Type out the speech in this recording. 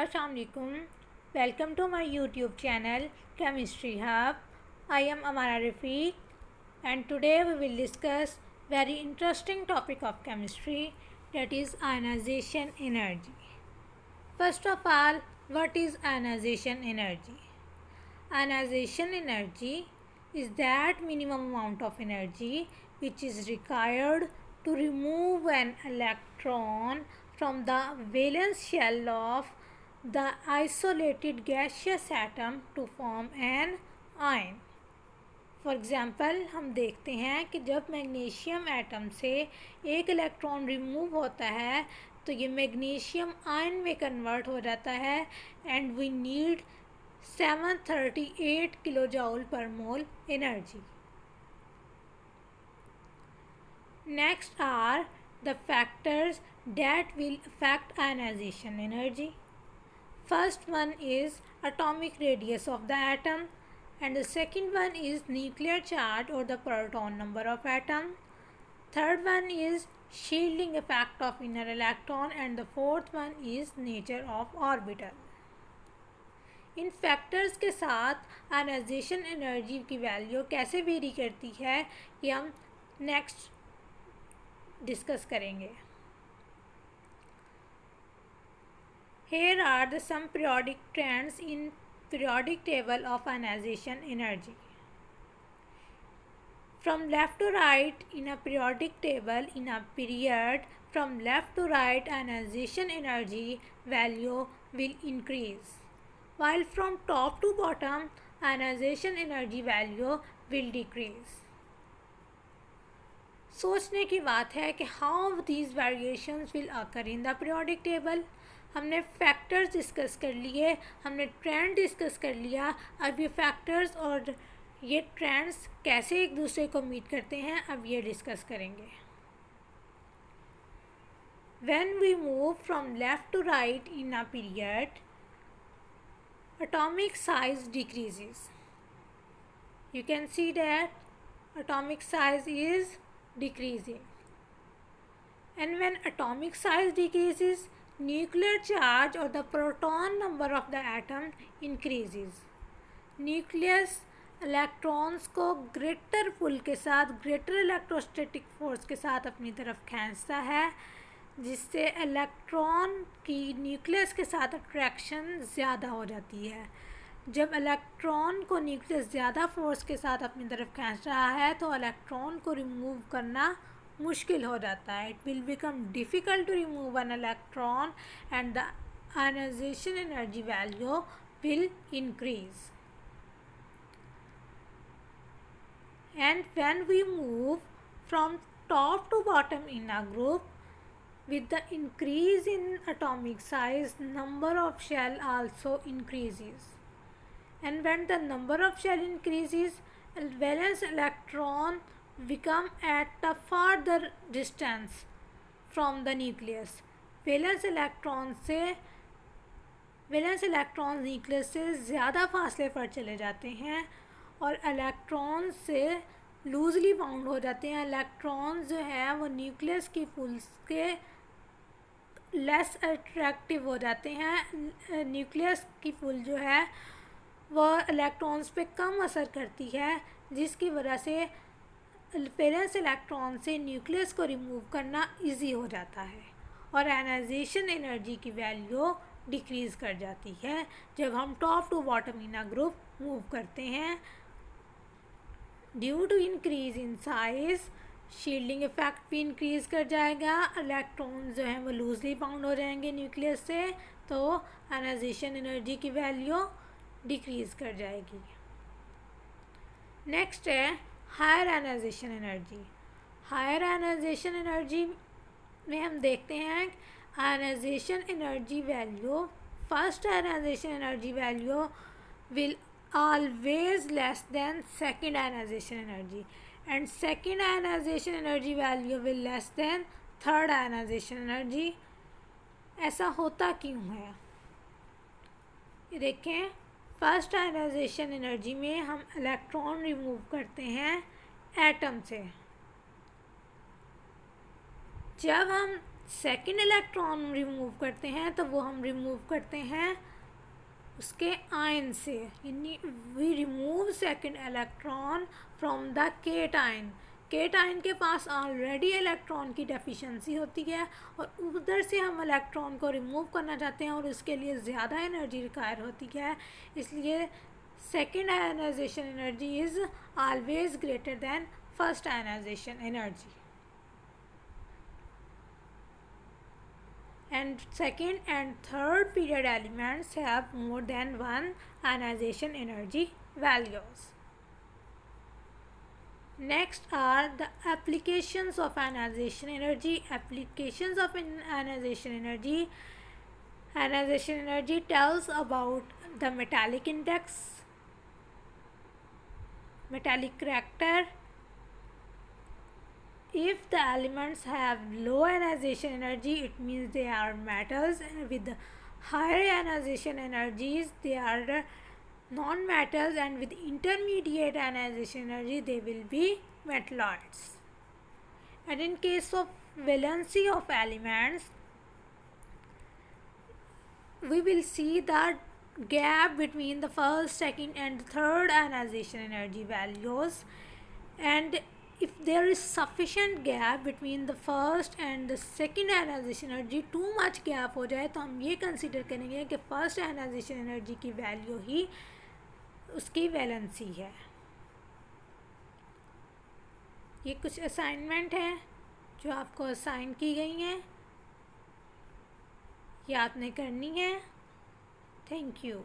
Assalamualaikum. Welcome to my YouTube channel Chemistry Hub. I am Amara Rafiq and today we will discuss very interesting topic of chemistry, that is ionization energy. First of all, what is ionization energy? Ionization energy is that minimum amount of energy which is required to remove an electron from the valence shell of the isolated gaseous atom to form an ion. For example हम देखते हैं कि जब magnesium atom से एक electron remove होता है तो ये मैग्नीशियम आयन में कन्वर्ट हो जाता है and we need 738 kilo joule per mole energy. Next are the factors that will affect ionization energy. First one is atomic radius of the atom and the second one is nuclear charge or the proton number of atom. Third one is shielding effect of inner electron and the fourth one is nature of orbital. In factors के साथ ionization energy की value कैसे very करती है ये हम next discuss करेंगे. Here are the some periodic trends in periodic table of ionization energy. From left to right in a periodic table in a period, from left to right ionization energy value will increase, while from top to bottom ionization energy value will decrease. सोचने की बात है कि how these variations will occur in the periodic table. हमने factors discuss कर लिए, हमने trend discuss कर लिया. अब ये फैक्टर्स और ये ट्रेंड्स कैसे एक दूसरे को मीट करते हैं अब ये डिस्कस करेंगे. When we move from left to right in a period atomic size decreases. You can see that atomic size is decreasing, and when atomic size decreases nuclear charge or the proton number of the atom increases. Nucleus electrons को greater पुल के साथ, greater electrostatic force के साथ अपनी तरफ खींचता है, जिससे इलेक्ट्रॉन की न्यूक्लियस के साथ अट्रैक्शन ज़्यादा हो जाती है. जब इलेक्ट्रॉन को न्यूक्लियस ज़्यादा फोर्स के साथ अपनी तरफ खींच रहा है तो इलेक्ट्रॉन को रिमूव करना मुश्किल हो जाता है. It will become difficult to remove an electron and the ionisation energy value will increase. And when we move from top to bottom in a group with the increase in atomic size number of shell also increases, and when the number of shell increases valence electron become at the farther distance from the nucleus. valence electrons nucleus से ज़्यादा फासले पर चले जाते हैं और electron से loosely bound हो जाते हैं. इलेक्ट्रॉन्स जो है वो न्यूक्लियस की पुल्स के लेस अट्रैक्टिव हो जाते हैं. न्यूक्लियस की पुल जो है वो इलेक्ट्रॉन्स पे कम असर करती है, जिसकी वजह से वैलेंस इलेक्ट्रॉन से न्यूक्लियस को रिमूव करना इजी हो जाता है और आयनाइजेशन एनर्जी की वैल्यू डिक्रीज़ कर जाती है जब हम top to bottom in a group move करते हैं. Due to increase in size shielding effect भी इंक्रीज़ कर जाएगा. इलेक्ट्रॉन जो हैं वो लूजली बाउंड हो जाएंगे न्यूक्लियस से, तो आयनाइजेशन एनर्जी की वैल्यू डिक्रीज़ कर जाएगी. नेक्स्ट है higher ionisation energy. Higher ionisation energy में हम देखते हैं ionisation energy value, first ionisation energy value will always less than second ionization energy and second ionization energy value will less than third ionization energy. ऐसा होता क्यों है? ये देखें, फर्स्ट आयनाइजेशन एनर्जी में हम इलेक्ट्रॉन रिमूव करते हैं एटम से. जब हम सेकंड इलेक्ट्रॉन रिमूव करते हैं तो वो हम रिमूव करते हैं उसके आयन से, यानी we remove second electron from the cation. Cation के पास ऑलरेडी इलेक्ट्रॉन की डेफिशिएंसी होती है और उधर से हम इलेक्ट्रॉन को रिमूव करना चाहते हैं और उसके लिए ज़्यादा एनर्जी रिक्वायर होती है, इसलिए second ionisation energy is always greater than first ionisation energy. And second and third period elements have more than one ionization energy values. Next are the applications of ionization energy. Applications of ionization energy. Ionization energy tells about the metallic index, metallic character. If the elements have low ionization energy, it means they are metals, and with higher ionization energies, they are non-metals, and with intermediate ionization energy, they will be metalloids. And in case of valency of elements, we will see the gap between the first, second, and third ionization energy values, and if there is sufficient gap between the first and the second ionization energy, too much gap हो जाए तो हम ये consider करेंगे कि first ionization energy की value ही उसकी valency है। ये कुछ असाइनमेंट हैं जो आपको असाइन की गई हैं, ये आपने करनी है। Thank you.